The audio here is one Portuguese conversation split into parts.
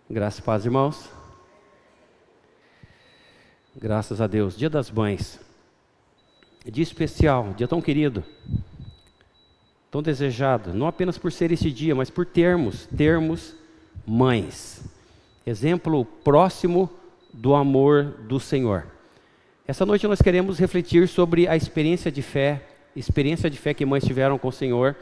Graças e paz, irmãos. Graças a Deus. Dia das Mães. Dia especial, dia tão querido, tão desejado, não apenas por ser esse dia, mas por termos mães. Exemplo próximo do amor do Senhor. Essa noite nós queremos refletir sobre a experiência de fé que mães tiveram com o Senhor,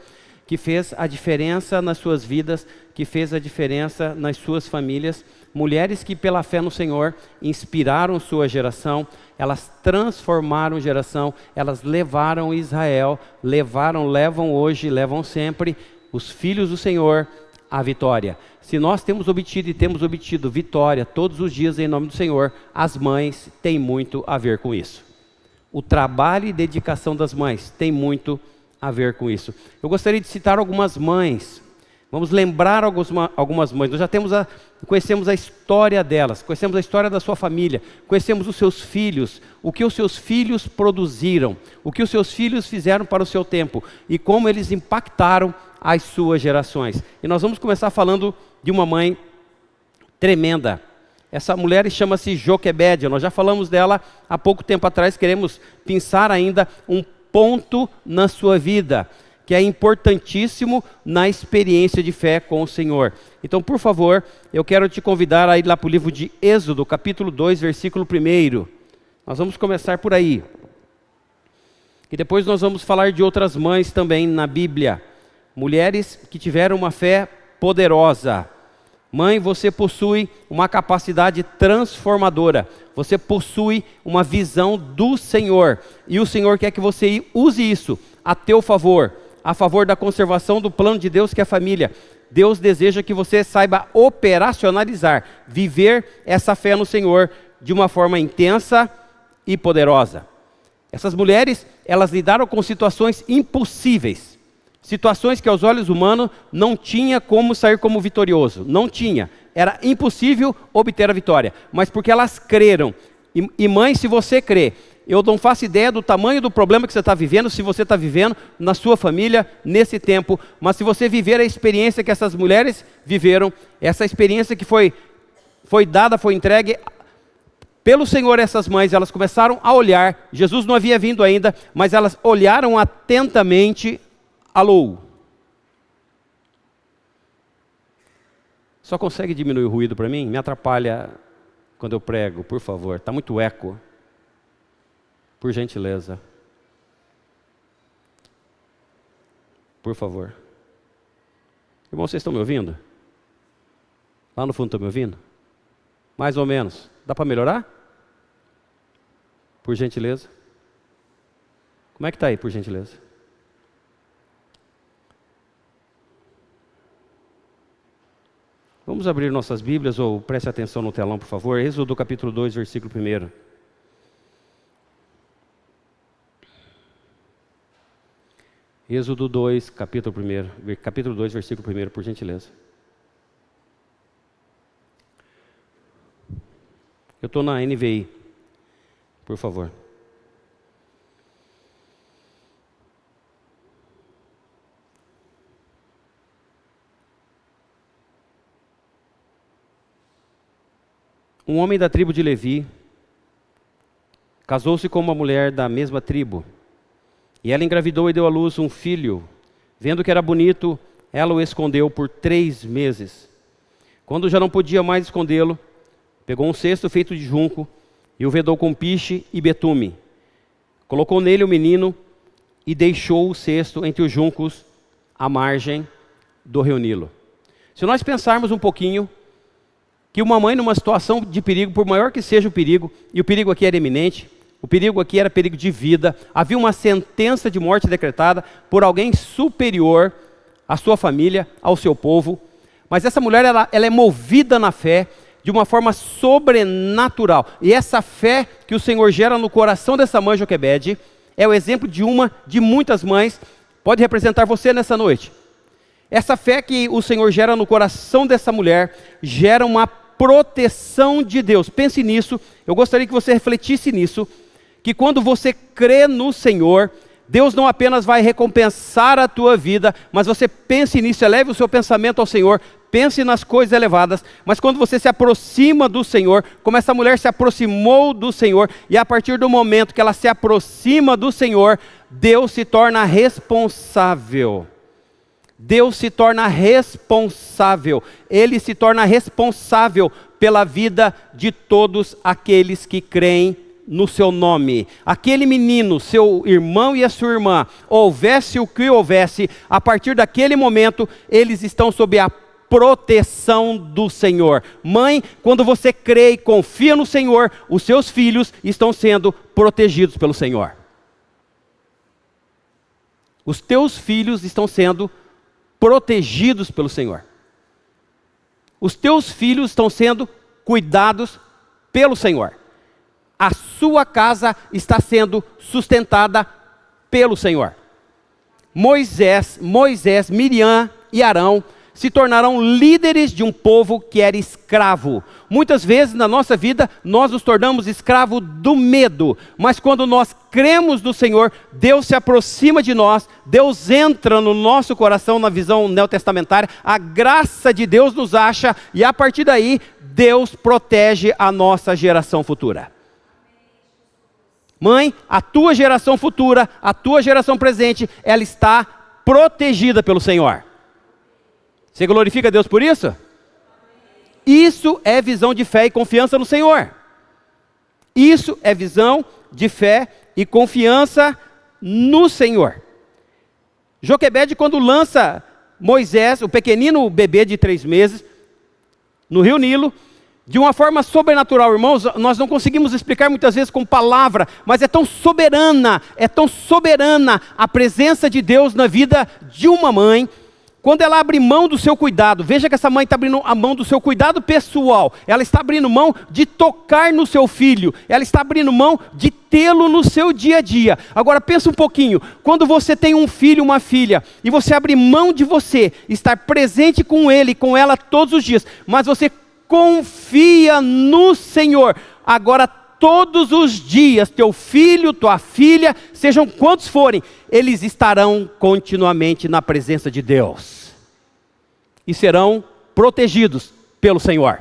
que fez a diferença nas suas vidas, que fez a diferença nas suas famílias. Mulheres que pela fé no Senhor inspiraram sua geração, elas transformaram geração, elas levaram Israel, levam hoje, levam sempre os filhos do Senhor à vitória. Se nós temos obtido vitória todos os dias em nome do Senhor, as mães têm muito a ver com isso. O trabalho e dedicação das mães tem muito a ver com isso. Eu gostaria de citar algumas mães. Vamos lembrar algumas mães. Nós já conhecemos a história delas, conhecemos a história da sua família, conhecemos os seus filhos, o que os seus filhos produziram, o que os seus filhos fizeram para o seu tempo e como eles impactaram as suas gerações. E nós vamos começar falando de uma mãe tremenda. Essa mulher chama-se Joquebede. Nós já falamos dela há pouco tempo atrás. Queremos pensar ainda um ponto na sua vida, que é importantíssimo na experiência de fé com o Senhor. Então, por favor, eu quero te convidar a ir lá para o livro de Êxodo, capítulo 2, versículo 1. Nós vamos começar por aí. E depois nós vamos falar de outras mães também na Bíblia. Mulheres que tiveram uma fé poderosa. Mãe, você possui uma capacidade transformadora. Você possui uma visão do Senhor. E o Senhor quer que você use isso a teu favor, a favor da conservação do plano de Deus, que é a família. Deus deseja que você saiba operacionalizar, viver essa fé no Senhor de uma forma intensa e poderosa. Essas mulheres, elas lidaram com situações impossíveis. Situações que aos olhos humanos não tinha como sair como vitorioso. Não tinha. Era impossível obter a vitória. Mas porque elas creram. E mãe, se você crê, eu não faço ideia do tamanho do problema que você está vivendo, se você está vivendo na sua família nesse tempo. Mas se você viver a experiência que essas mulheres viveram, essa experiência que foi dada, foi entregue pelo Senhor, essas mães, elas começaram a olhar. Jesus não havia vindo ainda, mas elas olharam atentamente. Alô? Só consegue diminuir o ruído para mim? Me atrapalha quando eu prego, por favor. Está muito eco. Por gentileza. Por favor. Irmão, vocês estão me ouvindo? Lá no fundo estão me ouvindo? Mais ou menos. Dá para melhorar? Por gentileza. Como é que está aí, por gentileza? Vamos abrir nossas Bíblias, ou preste atenção no telão, por favor. Êxodo capítulo 2, versículo 1. Êxodo 2, capítulo 2, versículo 1, por gentileza. Eu estou na NVI, por favor. Um homem da tribo de Levi casou-se com uma mulher da mesma tribo. E ela engravidou e deu à luz um filho. Vendo que era bonito, ela o escondeu por 3 meses. Quando já não podia mais escondê-lo, pegou um cesto feito de junco e o vedou com piche e betume. Colocou nele o menino e deixou o cesto entre os juncos à margem do rio Nilo. Se nós pensarmos um pouquinho, que uma mãe numa situação de perigo, por maior que seja o perigo, e o perigo aqui era iminente, o perigo aqui era perigo de vida, havia uma sentença de morte decretada por alguém superior à sua família, ao seu povo, mas essa mulher ela é movida na fé de uma forma sobrenatural, e essa fé que o Senhor gera no coração dessa mãe Joquebede, é o exemplo de muitas mães, pode representar você nessa noite. Essa fé que o Senhor gera no coração dessa mulher, gera uma proteção de Deus. Pense nisso, eu gostaria que você refletisse nisso, que quando você crê no Senhor, Deus não apenas vai recompensar a tua vida, mas você pense nisso, eleve o seu pensamento ao Senhor, pense nas coisas elevadas, mas quando você se aproxima do Senhor, como essa mulher se aproximou do Senhor, e a partir do momento que ela se aproxima do Senhor, Deus se torna responsável. Deus se torna responsável. Ele se torna responsável pela vida de todos aqueles que creem no seu nome. Aquele menino, seu irmão e a sua irmã, houvesse o que houvesse, a partir daquele momento, eles estão sob a proteção do Senhor. Mãe, quando você crê e confia no Senhor, os seus filhos estão sendo protegidos pelo Senhor. Os teus filhos estão sendo protegidos pelo Senhor. Os teus filhos estão sendo cuidados pelo Senhor. A sua casa está sendo sustentada pelo Senhor. Moisés, Miriam e Arão se tornarão líderes de um povo que era escravo. Muitas vezes na nossa vida nós nos tornamos escravos do medo, mas quando nós cremos no Senhor, Deus se aproxima de nós, Deus entra no nosso coração na visão neotestamentária, a graça de Deus nos acha e a partir daí Deus protege a nossa geração futura. Mãe, a tua geração futura, a tua geração presente, ela está protegida pelo Senhor. Você glorifica a Deus por isso? Isso é visão de fé e confiança no Senhor. Isso é visão de fé e confiança no Senhor. Joquebede, quando lança Moisés, o pequenino bebê de 3 meses, no rio Nilo, de uma forma sobrenatural, irmãos, nós não conseguimos explicar muitas vezes com palavra, mas é tão soberana a presença de Deus na vida de uma mãe, quando ela abre mão do seu cuidado. Veja que essa mãe está abrindo a mão do seu cuidado pessoal, ela está abrindo mão de tocar no seu filho, ela está abrindo mão de tê-lo no seu dia a dia. Agora pensa um pouquinho, quando você tem um filho, uma filha, e você abre mão de você, estar presente com ele, com ela todos os dias, mas você confia no Senhor, agora todos os dias, teu filho, tua filha, sejam quantos forem, eles estarão continuamente na presença de Deus. E serão protegidos pelo Senhor.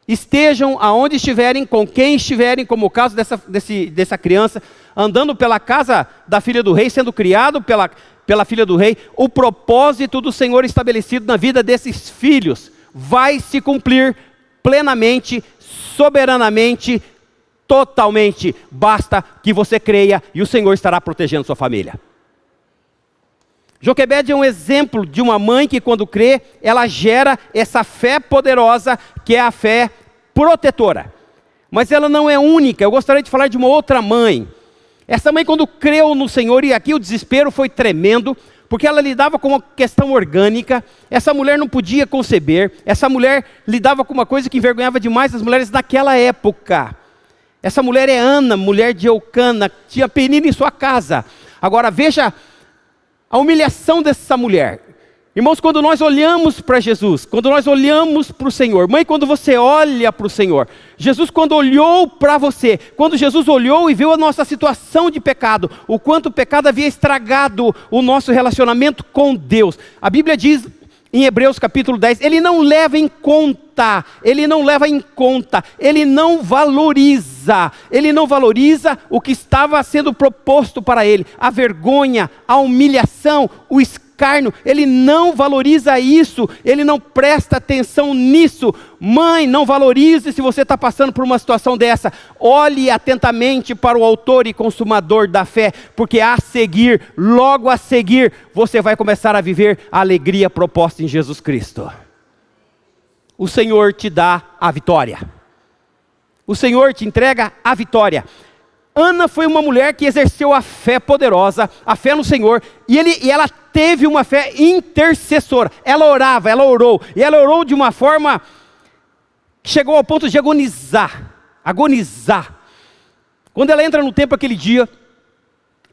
Estejam aonde estiverem, com quem estiverem, como o caso dessa criança, andando pela casa da filha do rei, sendo criado pela filha do rei, o propósito do Senhor estabelecido na vida desses filhos vai se cumprir plenamente, soberanamente, totalmente. Basta que você creia e o Senhor estará protegendo sua família. Joquebede é um exemplo de uma mãe que quando crê, ela gera essa fé poderosa que é a fé protetora. Mas ela não é única, eu gostaria de falar de uma outra mãe. Essa mãe quando creu no Senhor, e aqui o desespero foi tremendo, porque ela lidava com uma questão orgânica, essa mulher não podia conceber, essa mulher lidava com uma coisa que envergonhava demais as mulheres naquela época. Essa mulher é Ana, mulher de Eucana, tinha Penina em sua casa. Agora veja a humilhação dessa mulher. Irmãos, quando nós olhamos para Jesus, quando nós olhamos para o Senhor, mãe, quando você olha para o Senhor, Jesus quando olhou para você, quando Jesus olhou e viu a nossa situação de pecado, o quanto o pecado havia estragado o nosso relacionamento com Deus. A Bíblia diz em Hebreus capítulo 10, ele não leva em conta, ele não valoriza o que estava sendo proposto para ele, a vergonha, a humilhação, o escárnio, ele não valoriza isso, ele não presta atenção nisso. Mãe, não valorize se você está passando por uma situação dessa, olhe atentamente para o autor e consumador da fé, porque logo a seguir, você vai começar a viver a alegria proposta em Jesus Cristo. O Senhor te dá a vitória, o Senhor te entrega a vitória. Ana foi uma mulher que exerceu a fé poderosa, a fé no Senhor, e ela teve uma fé intercessora. Ela orava, ela orou, e ela orou de uma forma que chegou ao ponto de agonizar. Quando ela entra no templo aquele dia,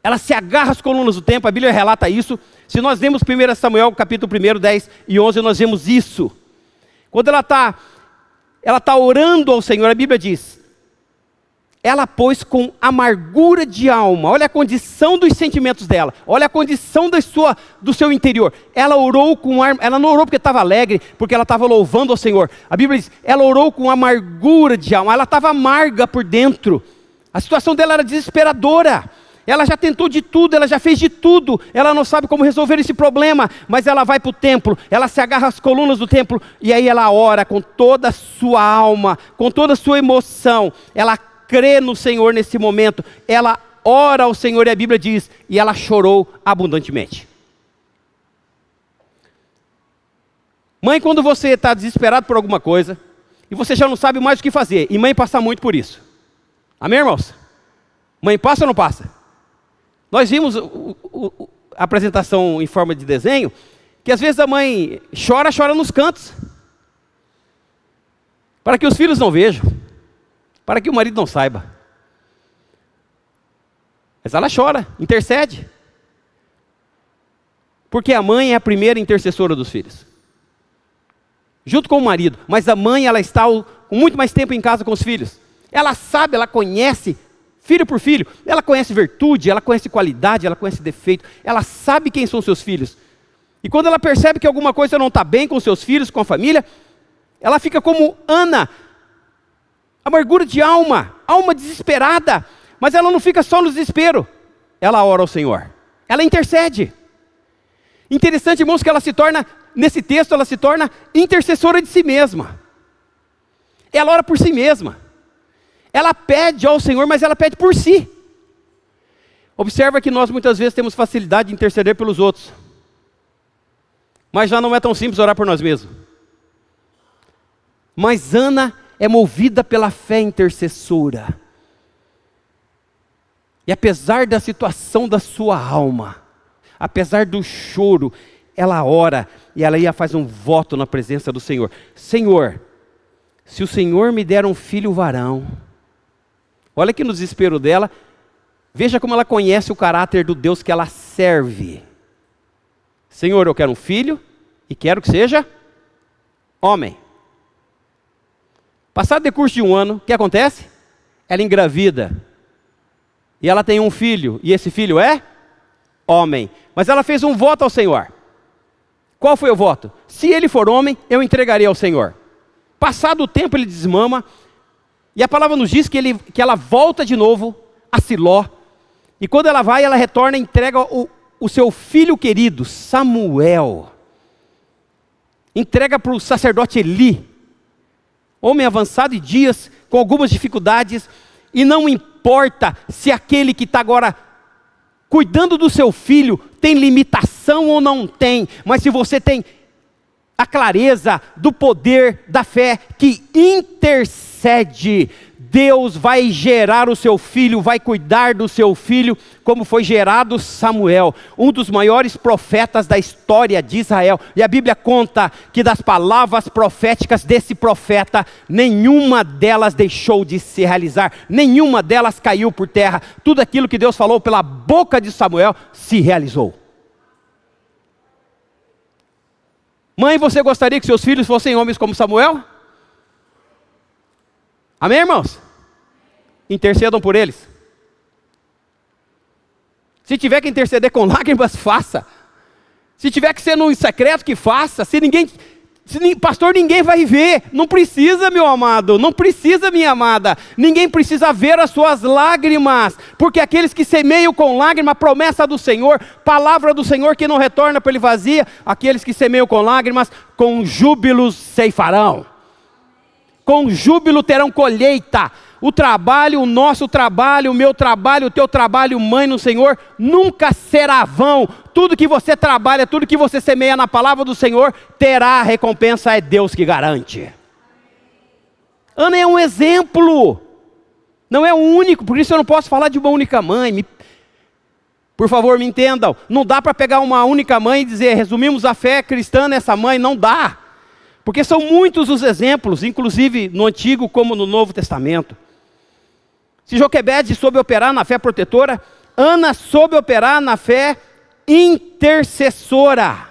ela se agarra às colunas do templo, a Bíblia relata isso. Se nós vemos 1 Samuel capítulo 1, 10 e 11, nós vemos isso. Quando ela está orando ao Senhor, a Bíblia diz, ela pôs com amargura de alma. Olha a condição dos sentimentos dela. Olha a condição do seu interior. Ela orou ela não orou porque estava alegre, porque ela estava louvando ao Senhor. A Bíblia diz, ela orou com amargura de alma. Ela estava amarga por dentro. A situação dela era desesperadora. Ela já tentou de tudo, ela já fez de tudo. Ela não sabe como resolver esse problema, mas ela vai para o templo, ela se agarra às colunas do templo, e aí ela ora com toda a sua alma, com toda a sua emoção. Ela crê no Senhor nesse momento, ela ora ao Senhor, e a Bíblia diz, e ela chorou abundantemente. Mãe, quando você está desesperado por alguma coisa, e você já não sabe mais o que fazer, e mãe passa muito por isso. Amém, irmãos? Mãe passa ou não passa? Nós vimos a apresentação em forma de desenho, que às vezes a mãe chora nos cantos, para que os filhos não vejam, para que o marido não saiba. Mas ela chora, intercede. Porque a mãe é a primeira intercessora dos filhos. Junto com o marido. Mas a mãe, ela está com muito mais tempo em casa com os filhos. Ela sabe, ela conhece, filho por filho. Ela conhece virtude, ela conhece qualidade, ela conhece defeito. Ela sabe quem são seus filhos. E quando ela percebe que alguma coisa não está bem com seus filhos, com a família, ela fica como Ana, amargura de alma, alma desesperada, mas ela não fica só no desespero, ela ora ao Senhor, ela intercede. Interessante, irmãos, que ela se torna, nesse texto, ela se torna intercessora de si mesma. Ela ora por si mesma, ela pede ao Senhor, mas ela pede por si. Observa que nós muitas vezes temos facilidade de interceder pelos outros, mas já não é tão simples orar por nós mesmos. Mas Ana é movida pela fé intercessora. E apesar da situação da sua alma, apesar do choro, ela ora e ela ia faz um voto na presença do Senhor. Senhor, se o Senhor me der um filho varão, olha aqui no desespero dela, veja como ela conhece o caráter do Deus que ela serve. Senhor, eu quero um filho e quero que seja homem. Passado o decurso de um ano, o que acontece? Ela engravida. E ela tem um filho, e esse filho é homem. Mas ela fez um voto ao Senhor. Qual foi o voto? Se ele for homem, eu entregarei ao Senhor. Passado o tempo, ele desmama, e a palavra nos diz que ela volta de novo a Siló. E quando ela vai, ela retorna e entrega o seu filho querido, Samuel. Entrega para o sacerdote Eli, homem avançado de dias, com algumas dificuldades, e não importa se aquele que está agora cuidando do seu filho tem limitação ou não tem, mas se você tem a clareza do poder da fé que intercede, Deus vai gerar o seu filho, vai cuidar do seu filho, como foi gerado Samuel, um dos maiores profetas da história de Israel. E a Bíblia conta que das palavras proféticas desse profeta, nenhuma delas deixou de se realizar, nenhuma delas caiu por terra. Tudo aquilo que Deus falou pela boca de Samuel se realizou. Mãe, você gostaria que seus filhos fossem homens como Samuel? Amém, irmãos? Intercedam por eles. Se tiver que interceder com lágrimas, faça. Se tiver que ser no secreto, que faça. Pastor, ninguém vai ver. Não precisa, meu amado. Não precisa, minha amada. Ninguém precisa ver as suas lágrimas. Porque aqueles que semeiam com lágrima, promessa do Senhor, palavra do Senhor que não retorna para ele vazia. Aqueles que semeiam com lágrimas, com júbilos ceifarão. Com júbilo terão colheita. O trabalho, o nosso trabalho, o meu trabalho, o teu trabalho, mãe no Senhor, nunca será vão. Tudo que você trabalha, tudo que você semeia na palavra do Senhor, terá recompensa, é Deus que garante. Ana é um exemplo, não é o único, por isso eu não posso falar de uma única mãe. Por favor, me entendam, não dá para pegar uma única mãe e dizer, resumimos a fé cristã nessa mãe, não dá. Porque são muitos os exemplos, inclusive no Antigo como no Novo Testamento. Se Joquebede soube operar na fé protetora, Ana soube operar na fé intercessora.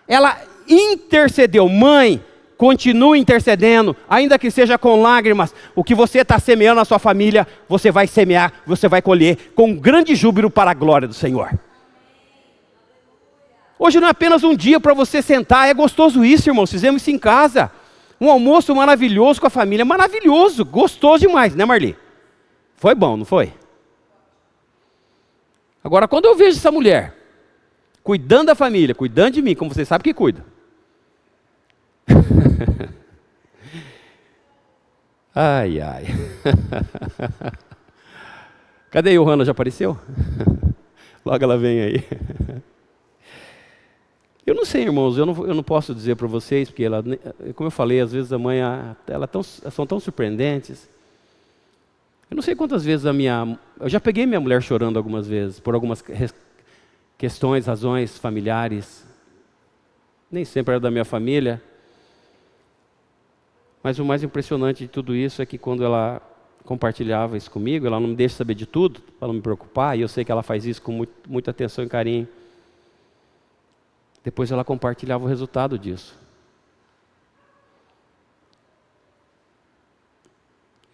Ela intercedeu. Mãe, continue intercedendo, ainda que seja com lágrimas. O que você está semeando na sua família, você vai semear, você vai colher com grande júbilo para a glória do Senhor. Hoje não é apenas um dia para você sentar, é gostoso isso, irmãos, fizemos isso em casa. Um almoço maravilhoso com a família, maravilhoso, gostoso demais, né, Marli? Foi bom, não foi? Agora, quando eu vejo essa mulher cuidando da família, cuidando de mim, como você sabe que cuida. Ai, ai. Cadê a Johanna? Já apareceu? Logo ela vem aí. Eu não sei, irmãos, eu não posso dizer para vocês, porque ela, como eu falei, às vezes a mãe, são tão surpreendentes. Eu não sei quantas vezes eu já peguei minha mulher chorando algumas vezes, por algumas questões, razões familiares. Nem sempre era da minha família. Mas o mais impressionante de tudo isso é que quando ela compartilhava isso comigo, ela não me deixa saber de tudo, para não me preocupar, e eu sei que ela faz isso com muita atenção e carinho. Depois ela compartilhava o resultado disso.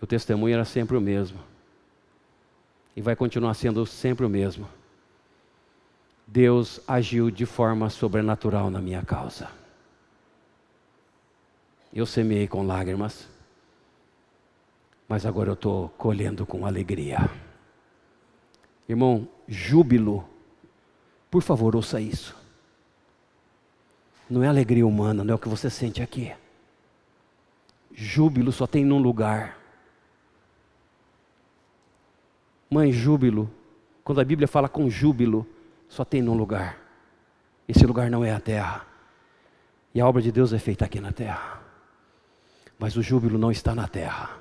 O testemunho era sempre o mesmo. E vai continuar sendo sempre o mesmo. Deus agiu de forma sobrenatural na minha causa. Eu semeei com lágrimas, mas agora eu estou colhendo com alegria. Irmão, júbilo, por favor, ouça isso. Não é alegria humana, não é o que você sente aqui. Júbilo só tem num lugar. Mãe, júbilo, quando a Bíblia fala com júbilo, só tem num lugar. Esse lugar não é a terra. E a obra de Deus é feita aqui na terra. Mas o júbilo não está na terra.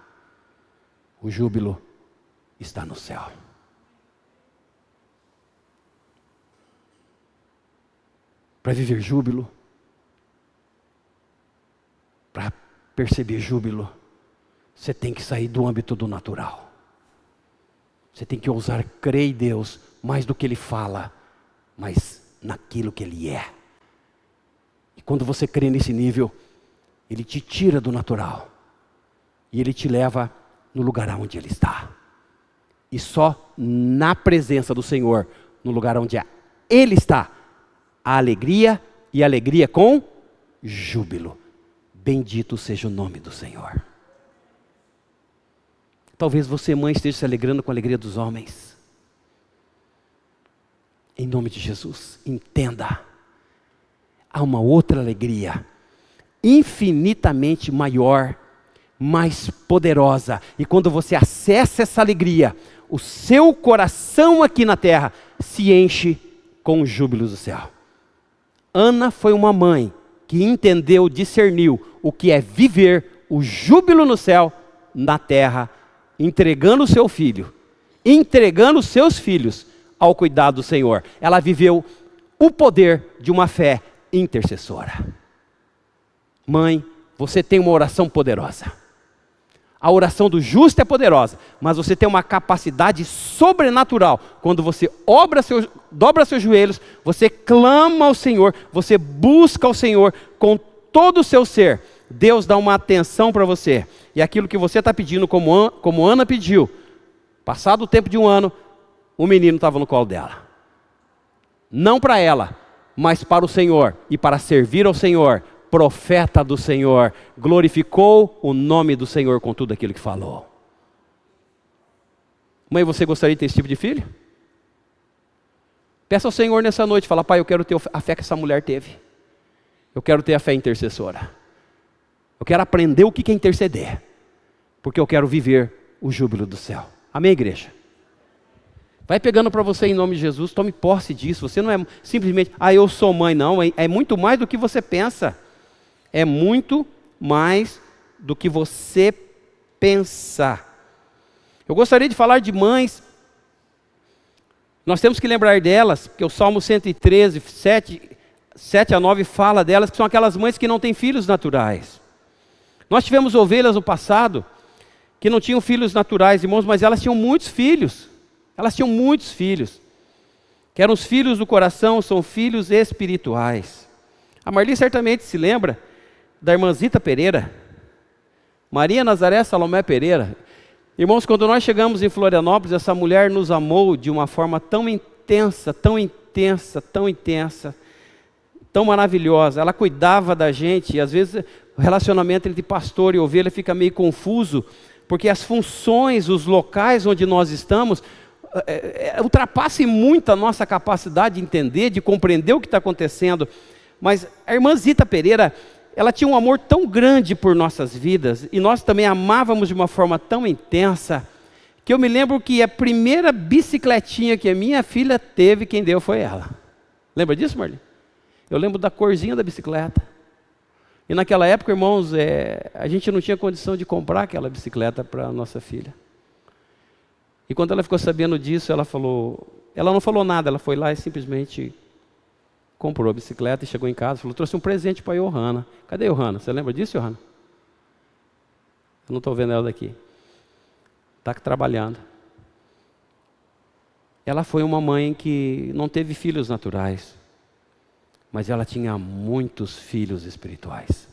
O júbilo está no céu. Para viver júbilo, para perceber júbilo, você tem que sair do âmbito do natural. Você tem que ousar crer em Deus mais do que Ele fala, mas naquilo que Ele é. E quando você crê nesse nível, Ele te tira do natural e Ele te leva no lugar onde Ele está. E só na presença do Senhor, no lugar onde Ele está, a alegria, e alegria com júbilo. Bendito seja o nome do Senhor. Talvez você, mãe, esteja se alegrando com a alegria dos homens. Em nome de Jesus, entenda. Há uma outra alegria, infinitamente maior, mais poderosa. E quando você acessa essa alegria, o seu coração aqui na terra se enche com o júbilo do céu. Ana foi uma mãe que entendeu, discerniu o que é viver o júbilo no céu, na terra, entregando o seu filho, entregando os seus filhos ao cuidado do Senhor. Ela viveu o poder de uma fé intercessora. Mãe, você tem uma oração poderosa. A oração do justo é poderosa, mas você tem uma capacidade sobrenatural. Quando você dobra seus joelhos, você clama ao Senhor, você busca ao Senhor com todo o seu ser. Deus dá uma atenção para você. E aquilo que você está pedindo, como Ana pediu, passado o tempo de um ano, o menino estava no colo dela. Não para ela, mas para o Senhor e para servir ao Senhor. Profeta do Senhor, glorificou o nome do Senhor com tudo aquilo que falou. Mãe, você gostaria de ter esse tipo de filho? Peça ao Senhor nessa noite, fala: Pai, eu quero ter a fé que essa mulher teve. Eu quero ter a fé intercessora. Eu quero aprender o que é interceder, porque eu quero viver o júbilo do céu. Amém, igreja? Vai pegando para você em nome de Jesus, tome posse disso. Você não é simplesmente, eu sou mãe, não. É muito mais do que você pensa. É muito mais do que você pensa. Eu gostaria de falar de mães. Nós temos que lembrar delas, porque o Salmo 113, 7 a 9 fala delas, que são aquelas mães que não têm filhos naturais. Nós tivemos ovelhas no passado, que não tinham filhos naturais, irmãos, mas elas tinham muitos filhos. Elas tinham muitos filhos. Que eram os filhos do coração, são filhos espirituais. A Marli certamente se lembra da irmãzita Pereira, Maria Nazaré Salomé Pereira. Irmãos, quando nós chegamos em Florianópolis, essa mulher nos amou de uma forma tão intensa, tão intensa, tão intensa, tão maravilhosa. Ela cuidava da gente, e às vezes o relacionamento entre pastor e ovelha fica meio confuso, porque as funções, os locais onde nós estamos, ultrapassam muito a nossa capacidade de entender, de compreender o que está acontecendo. Mas a irmã Zita Pereira, ela tinha um amor tão grande por nossas vidas, e nós também amávamos de uma forma tão intensa, que eu me lembro que a primeira bicicletinha que a minha filha teve, quem deu foi ela. Lembra disso, Marli? Eu lembro da corzinha da bicicleta. E naquela época, irmãos, a gente não tinha condição de comprar aquela bicicleta para a nossa filha. E quando ela ficou sabendo disso, ela não falou nada, ela foi lá e simplesmente comprou a bicicleta e chegou em casa, falou, trouxe um presente para a Johanna. Cadê a Johanna? Você lembra disso, Johanna? Eu não estou vendo ela daqui. Está trabalhando. Ela foi uma mãe que não teve filhos naturais, mas ela tinha muitos filhos espirituais.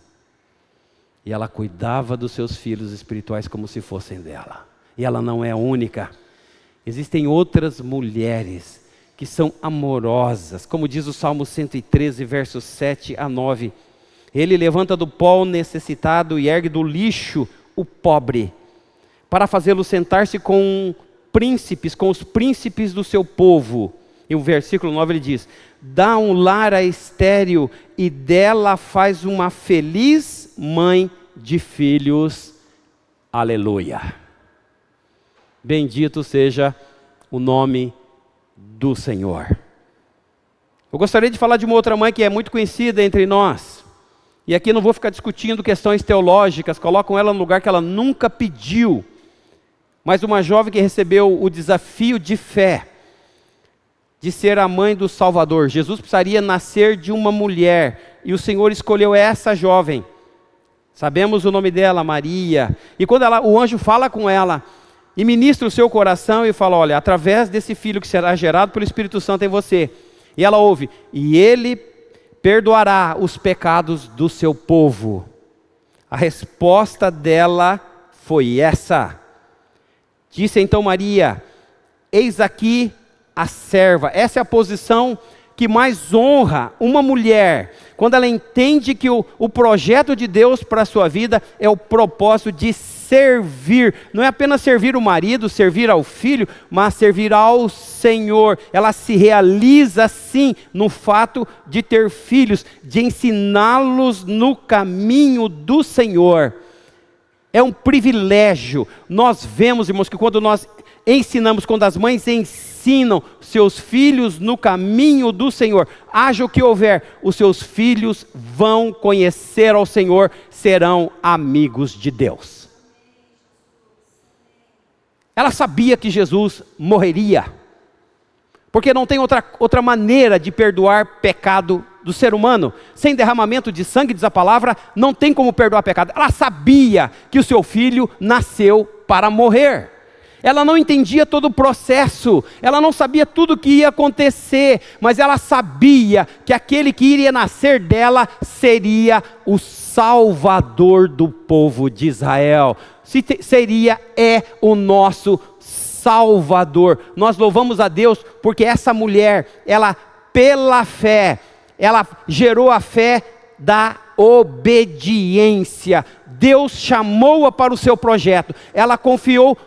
E ela cuidava dos seus filhos espirituais como se fossem dela. E ela não é única. Existem outras mulheres que são amorosas, como diz o Salmo 113, versos 7 a 9. Ele levanta do pó o necessitado e ergue do lixo o pobre, para fazê-lo sentar-se com os príncipes do seu povo. E o versículo 9 ele diz, dá um lar a estéril e dela faz uma feliz mãe de filhos. Aleluia. Bendito seja o nome do Senhor. Eu gostaria de falar de uma outra mãe que é muito conhecida entre nós. E aqui não vou ficar discutindo questões teológicas, colocam ela no lugar que ela nunca pediu. Mas uma jovem que recebeu o desafio de fé, de ser a mãe do Salvador. Jesus precisaria nascer de uma mulher, e o Senhor escolheu essa jovem. Sabemos o nome dela, Maria. E quando o anjo fala com ela, e ministra o seu coração e fala, olha, através desse filho que será gerado pelo Espírito Santo em você. E ela ouve, e ele perdoará os pecados do seu povo. A resposta dela foi essa. Disse então Maria, eis aqui a serva. Essa é a posição que mais honra uma mulher, quando ela entende que o projeto de Deus para a sua vida é o propósito de servir. Não é apenas servir o marido, servir ao filho, mas servir ao Senhor. Ela se realiza sim no fato de ter filhos, de ensiná-los no caminho do Senhor. É um privilégio. Nós vemos, irmãos, que quando nós ensinamos, quando as mães ensinam seus filhos no caminho do Senhor, haja o que houver, os seus filhos vão conhecer ao Senhor, serão amigos de Deus. Ela sabia que Jesus morreria, porque não tem outra maneira de perdoar pecado do ser humano. Sem derramamento de sangue, diz a palavra, não tem como perdoar pecado. Ela sabia que o seu filho nasceu para morrer. Ela não entendia todo o processo, ela não sabia tudo o que ia acontecer, mas ela sabia que aquele que iria nascer dela seria o Salvador do povo de Israel. É o nosso Salvador. Nós louvamos a Deus porque essa mulher, ela pela fé, ela gerou a fé da obediência. Deus chamou-a para o seu projeto, ela confiou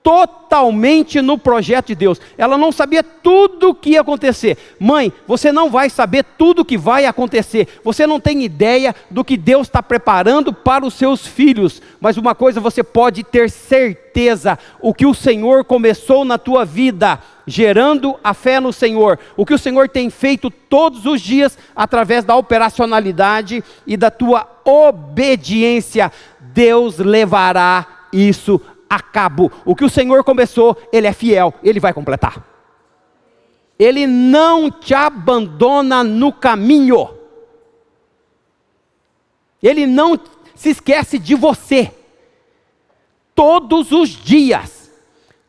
totalmente no projeto de Deus. Ela não sabia tudo o que ia acontecer. Mãe, você não vai saber tudo o que vai acontecer. Você não tem ideia do que Deus está preparando para os seus filhos. Mas uma coisa você pode ter certeza: o que o Senhor começou na tua vida, gerando a fé no Senhor, o que o Senhor tem feito todos os dias, através da operacionalidade e da tua obediência, Deus levará isso a cabo. O que o Senhor começou, Ele é fiel, Ele vai completar. Ele não te abandona no caminho. Ele não se esquece de você. Todos os dias,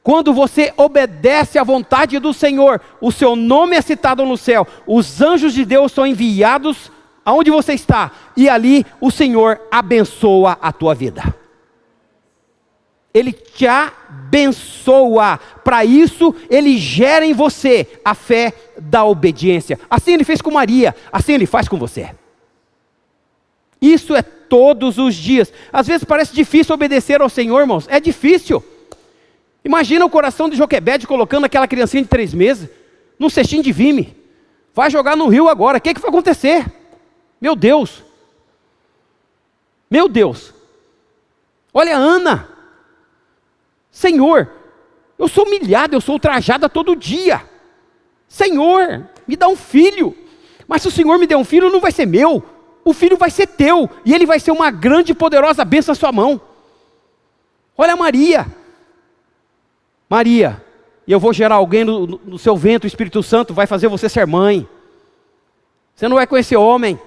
quando você obedece à vontade do Senhor, o seu nome é citado no céu, os anjos de Deus são enviados aonde você está, e ali o Senhor abençoa a tua vida. Ele te abençoa. Para isso, Ele gera em você a fé da obediência. Assim Ele fez com Maria, assim Ele faz com você. Isso é todos os dias. Às vezes parece difícil obedecer ao Senhor, irmãos. É difícil. Imagina o coração de Joquebede colocando aquela criancinha de 3 meses num cestinho de vime. Vai jogar no rio agora. O que vai acontecer? Meu Deus. Meu Deus. Olha a Ana. Senhor, eu sou humilhada, eu sou ultrajada todo dia. Senhor, me dá um filho. Mas se o Senhor me der um filho, não vai ser meu. O filho vai ser teu. E ele vai ser uma grande e poderosa bênção na sua mão. Olha Maria. Maria, e eu vou gerar alguém no seu ventre, o Espírito Santo vai fazer você ser mãe. Você não vai conhecer homem,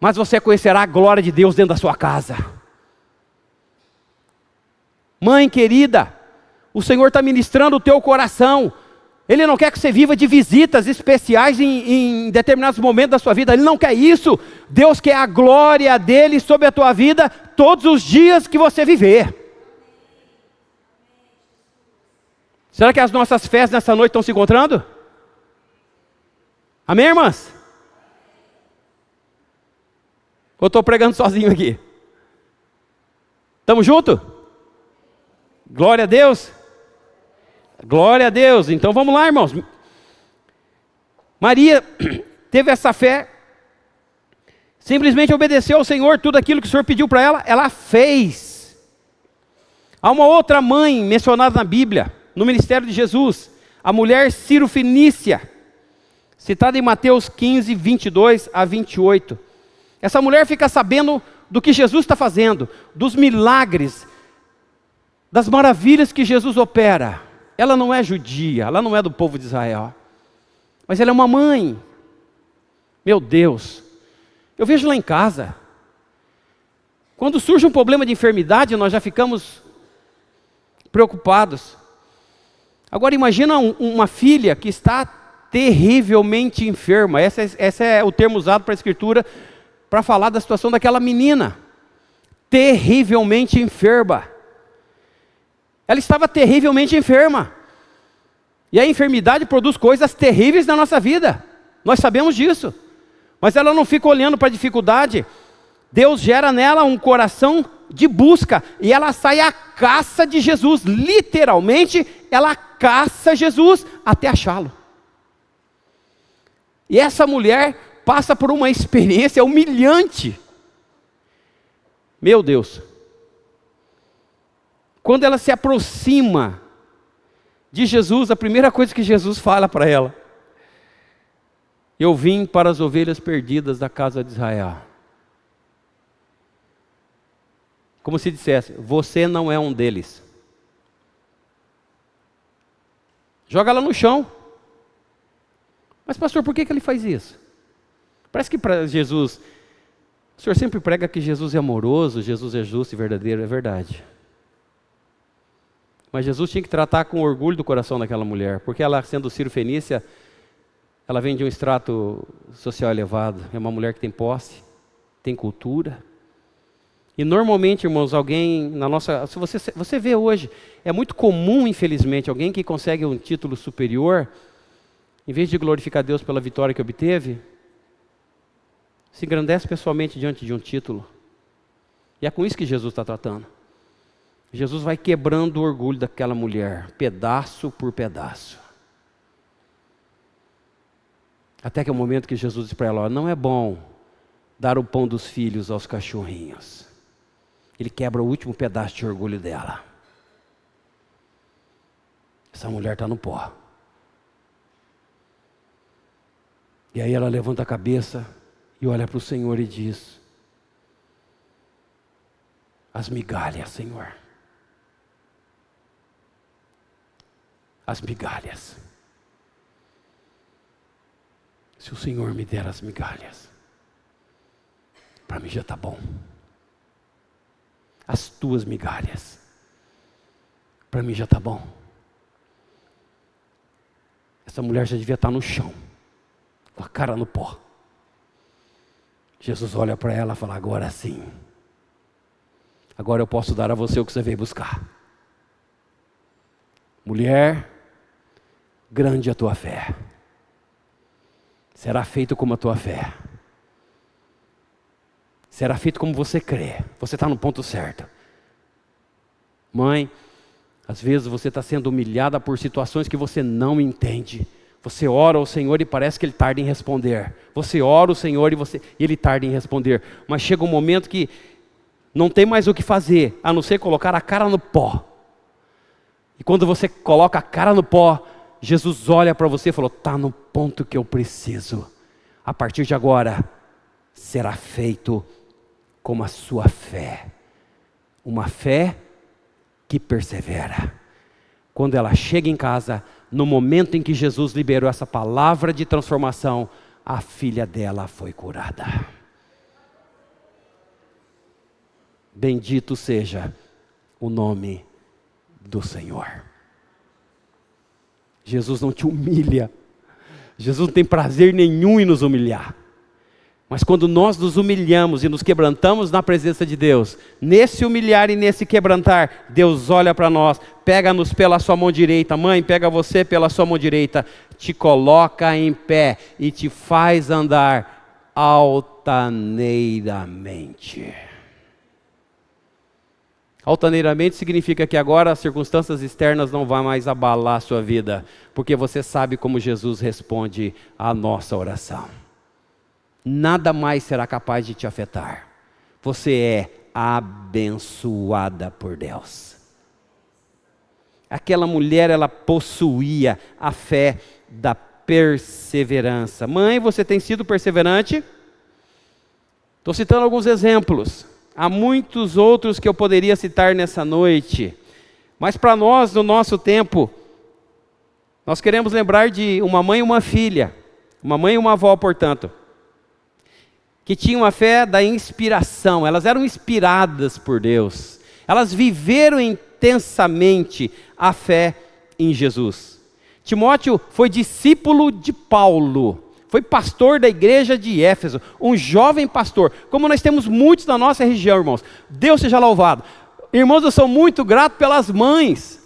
mas você conhecerá a glória de Deus dentro da sua casa. Mãe querida, o Senhor está ministrando o teu coração. Ele não quer que você viva de visitas especiais em determinados momentos da sua vida. Ele não quer isso. Deus quer a glória dele sobre a tua vida todos os dias que você viver. Será que as nossas fés nessa noite estão se encontrando? Amém, irmãs? Ou estou pregando sozinho aqui? Estamos juntos? Glória a Deus. Glória a Deus. Então vamos lá, irmãos. Maria teve essa fé, simplesmente obedeceu ao Senhor, tudo aquilo que o Senhor pediu para ela, ela fez. Há uma outra mãe mencionada na Bíblia, no ministério de Jesus, a mulher Ciro-fenícia, citada em Mateus 15, 22 a 28. Essa mulher fica sabendo do que Jesus está fazendo, dos milagres, das maravilhas que Jesus opera. Ela não é judia, ela não é do povo de Israel, mas ela é uma mãe. Meu Deus, eu vejo lá em casa, quando surge um problema de enfermidade, nós já ficamos preocupados. Agora imagina uma filha que está terrivelmente enferma. Esse é o termo usado para a Escritura, para falar da situação daquela menina, terrivelmente enferma. Ela estava terrivelmente enferma. E a enfermidade produz coisas terríveis na nossa vida. Nós sabemos disso. Mas ela não fica olhando para a dificuldade. Deus gera nela um coração de busca. E ela sai à caça de Jesus. Literalmente, ela caça Jesus até achá-lo. E essa mulher passa por uma experiência humilhante. Meu Deus. Quando ela se aproxima de Jesus, a primeira coisa que Jesus fala para ela: eu vim para as ovelhas perdidas da casa de Israel. Como se dissesse, você não é um deles. Joga ela no chão. Mas pastor, por que ele faz isso? Parece que para Jesus, o senhor sempre prega que Jesus é amoroso, Jesus é justo e verdadeiro, é verdade. Mas Jesus tinha que tratar com orgulho do coração daquela mulher, porque ela, sendo Ciro-fenícia, ela vem de um extrato social elevado, é uma mulher que tem posse, tem cultura. E normalmente, irmãos, alguém na nossa... Se você vê hoje, é muito comum, infelizmente, alguém que consegue um título superior, em vez de glorificar Deus pela vitória que obteve, se engrandece pessoalmente diante de um título. E é com isso que Jesus está tratando. Jesus vai quebrando o orgulho daquela mulher, pedaço por pedaço. Até que é o momento que Jesus diz para ela: ó, não é bom dar o pão dos filhos aos cachorrinhos. Ele quebra o último pedaço de orgulho dela. Essa mulher está no pó. E aí ela levanta a cabeça e olha para o Senhor e diz: as migalhas, Senhor. As migalhas. Se o Senhor me der as migalhas, para mim já está bom. As tuas migalhas, para mim já está bom. Essa mulher já devia estar no chão, com a cara no pó. Jesus olha para ela e fala: agora sim. Agora eu posso dar a você o que você veio buscar. Mulher, grande a tua fé. Será feito como a tua fé. Será feito como você crê. Você está no ponto certo. Mãe, às vezes você está sendo humilhada por situações que você não entende. Você ora ao Senhor e parece que Ele tarda em responder. Você ora ao Senhor e Ele tarda em responder. Mas chega um momento que não tem mais o que fazer, a não ser colocar a cara no pó. E quando você coloca a cara no pó, Jesus olha para você e falou: está no ponto que eu preciso. A partir de agora, será feito como a sua fé. Uma fé que persevera. Quando ela chega em casa, no momento em que Jesus liberou essa palavra de transformação, a filha dela foi curada. Bendito seja o nome do Senhor. Jesus não te humilha. Jesus não tem prazer nenhum em nos humilhar. Mas quando nós nos humilhamos e nos quebrantamos na presença de Deus, nesse humilhar e nesse quebrantar, Deus olha para nós, pega-nos pela sua mão direita, mãe, pega você pela sua mão direita, te coloca em pé e te faz andar altaneiramente. Altaneiramente significa que agora as circunstâncias externas não vão mais abalar a sua vida, porque você sabe como Jesus responde à nossa oração. Nada mais será capaz de te afetar. Você é abençoada por Deus. Aquela mulher, ela possuía a fé da perseverança. Mãe, você tem sido perseverante? Estou citando alguns exemplos. Há muitos outros que eu poderia citar nessa noite. Mas para nós, no nosso tempo, nós queremos lembrar de uma mãe e uma filha. Uma mãe e uma avó, portanto, que tinham a fé da inspiração. Elas eram inspiradas por Deus. Elas viveram intensamente a fé em Jesus. Timóteo foi discípulo de Paulo. Foi pastor da igreja de Éfeso, um jovem pastor, como nós temos muitos na nossa região, irmãos. Deus seja louvado. Irmãos, eu sou muito grato pelas mães.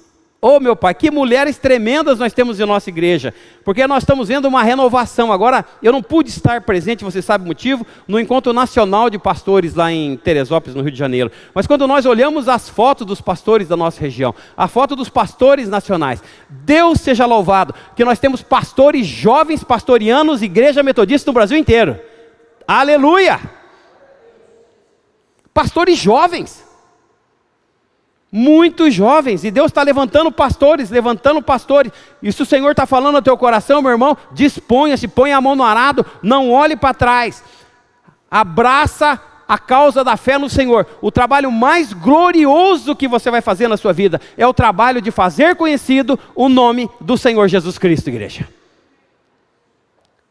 Oh, meu Pai, que mulheres tremendas nós temos em nossa igreja, porque nós estamos vendo uma renovação. Agora, eu não pude estar presente, você sabe o motivo, no encontro nacional de pastores lá em Teresópolis, no Rio de Janeiro. Mas quando nós olhamos as fotos dos pastores da nossa região, a foto dos pastores nacionais, Deus seja louvado, que nós temos pastores jovens, pastorianos, igreja metodista no Brasil inteiro. Aleluia! Pastores jovens. Muitos jovens, e Deus está levantando pastores, e se o Senhor está falando no teu coração, meu irmão, disponha-se, põe a mão no arado, não olhe para trás, abraça a causa da fé no Senhor. O trabalho mais glorioso que você vai fazer na sua vida, é o trabalho de fazer conhecido o nome do Senhor Jesus Cristo, igreja.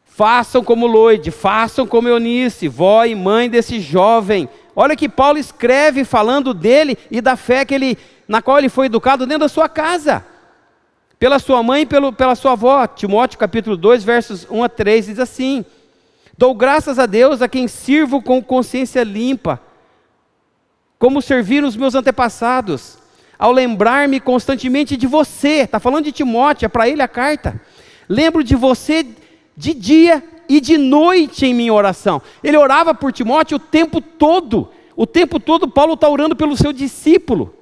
Façam como Loide, façam como Eunice, vó e mãe desse jovem. Olha que Paulo escreve falando dele e da fé na qual ele foi educado dentro da sua casa. Pela sua mãe e pela sua avó. Timóteo capítulo 2, versos 1 a 3, diz assim: dou graças a Deus a quem sirvo com consciência limpa, como serviram os meus antepassados, ao lembrar-me constantemente de você. Está falando de Timóteo, é para ele a carta. Lembro de você de dia e de noite em minha oração. Ele orava por Timóteo o tempo todo. O tempo todo Paulo está orando pelo seu discípulo.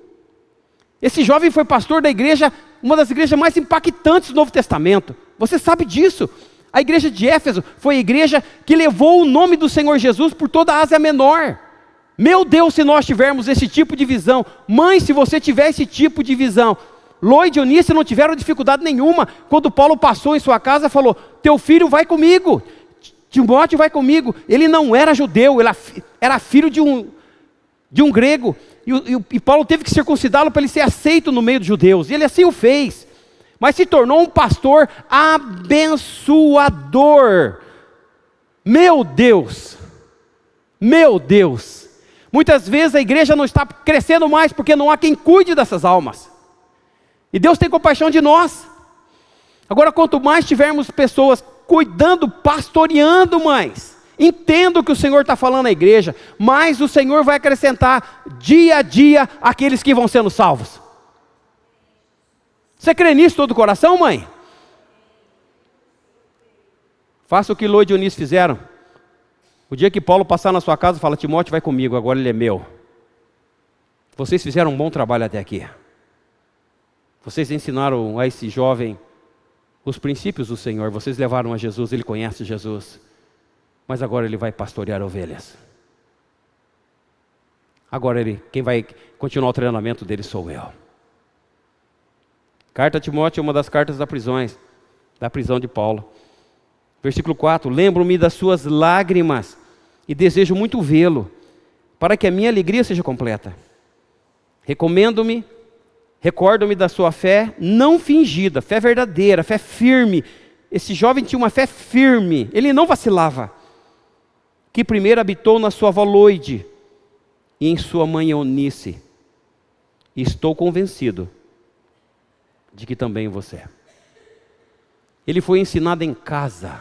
Esse jovem foi pastor da igreja, uma das igrejas mais impactantes do Novo Testamento. Você sabe disso. A igreja de Éfeso foi a igreja que levou o nome do Senhor Jesus por toda a Ásia Menor. Meu Deus, se nós tivermos esse tipo de visão. Mãe, se você tiver esse tipo de visão. Loide e Eunice não tiveram dificuldade nenhuma. Quando Paulo passou em sua casa, falou: teu filho vai comigo, Timóteo vai comigo. Ele não era judeu, ele era filho de um grego. E Paulo teve que circuncidá-lo para ele ser aceito no meio dos judeus. E ele assim o fez. Mas se tornou um pastor abençoador. Meu Deus! Meu Deus! Muitas vezes a igreja não está crescendo mais porque não há quem cuide dessas almas. E Deus tem compaixão de nós. Agora, quanto mais tivermos pessoas cuidando, pastoreando mais, Entenda o que o Senhor está falando à igreja, mas o Senhor vai acrescentar dia a dia aqueles que vão sendo salvos. Você crê nisso de todo o coração, mãe? Faça o que Lô e Dionísio fizeram. O dia que Paulo passar na sua casa, fala: Timóteo vai comigo, agora ele é meu. Vocês fizeram um bom trabalho até aqui. Vocês ensinaram a esse jovem os princípios do Senhor. Vocês levaram a Jesus, ele conhece Jesus. Mas agora ele vai pastorear ovelhas. Agora quem vai continuar o treinamento dele sou eu. Carta a Timóteo é uma das cartas da prisão de Paulo. Versículo 4: lembro-me das suas lágrimas e desejo muito vê-lo, para que a minha alegria seja completa. Recordo-me da sua fé não fingida, fé verdadeira, fé firme. Esse jovem tinha uma fé firme, ele não vacilava. Que primeiro habitou na sua avó Loide e em sua mãe Eunice. E estou convencido de que também você. Ele foi ensinado em casa.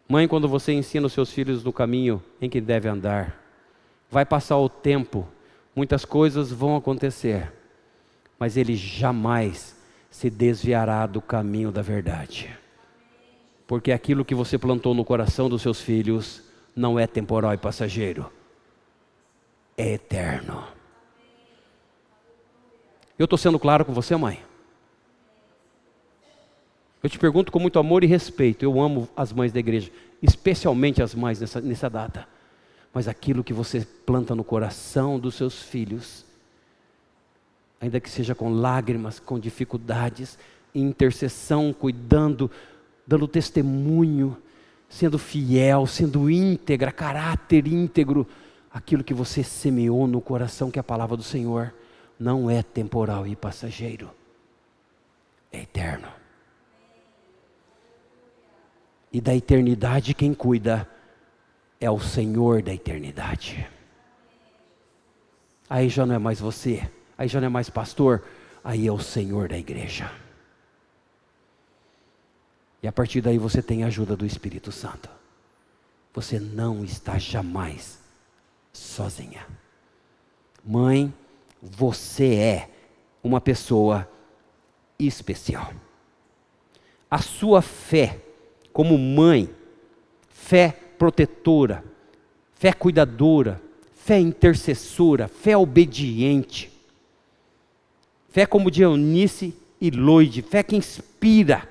Mãe, quando você ensina os seus filhos no caminho em que deve andar, vai passar o tempo, muitas coisas vão acontecer, mas ele jamais se desviará do caminho da verdade. Porque aquilo que você plantou no coração dos seus filhos não é temporal e passageiro, é eterno. Eu estou sendo claro com você, mãe? Eu te pergunto com muito amor e respeito. Eu amo as mães da igreja, especialmente as mães nessa data. Mas aquilo que você planta no coração dos seus filhos, ainda que seja com lágrimas, com dificuldades, intercessão, cuidando, dando testemunho, sendo fiel, sendo íntegra, caráter íntegro, aquilo que você semeou no coração, que é a palavra do Senhor, não é temporal e passageiro, é eterno. E da eternidade quem cuida é o Senhor da eternidade. Aí já não é mais você, aí já não é mais pastor, aí é o Senhor da igreja. E a partir daí você tem a ajuda do Espírito Santo. Você não está jamais sozinha. Mãe, você é uma pessoa especial. A sua fé como mãe, fé protetora, fé cuidadora, fé intercessora, fé obediente, fé como de Eunice e Loide, fé que inspira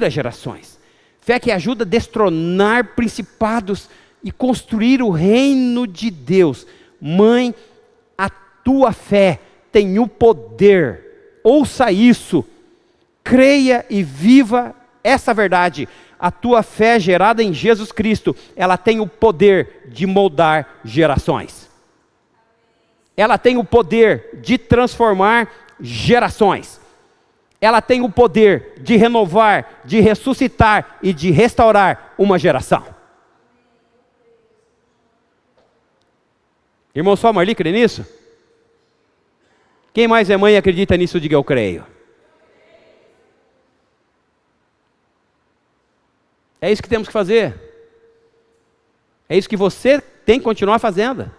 gerações, fé que ajuda a destronar principados e construir o reino de Deus. Mãe, a tua fé tem o poder, ouça isso, creia e viva essa verdade. A tua fé gerada em Jesus Cristo, ela tem o poder de moldar gerações. Ela tem o poder de transformar gerações. Ela tem o poder de renovar, de ressuscitar e de restaurar uma geração. Irmão só Marli crê nisso? Quem mais é mãe e acredita nisso, diga eu creio. É isso que temos que fazer. É isso que você tem que continuar fazendo.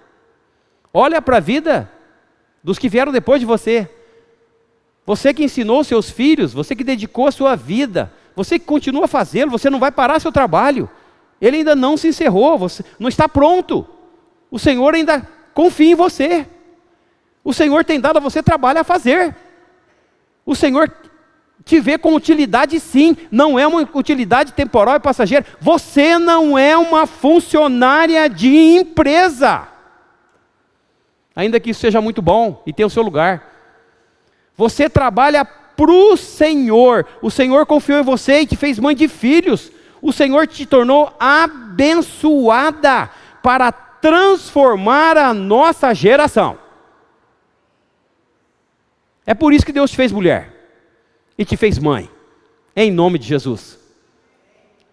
Olha para a vida dos que vieram depois de você. Você que ensinou seus filhos, você que dedicou a sua vida, você que continua fazendo, você não vai parar seu trabalho. Ele ainda não se encerrou, você não está pronto. O Senhor ainda confia em você. O Senhor tem dado a você trabalho a fazer. O Senhor te vê com utilidade sim, não é uma utilidade temporal e passageira. Você não é uma funcionária de empresa, ainda que isso seja muito bom e tenha o seu lugar. Você trabalha para o Senhor. O Senhor confiou em você e te fez mãe de filhos. O Senhor te tornou abençoada para transformar a nossa geração. É por isso que Deus te fez mulher e te fez mãe, em nome de Jesus.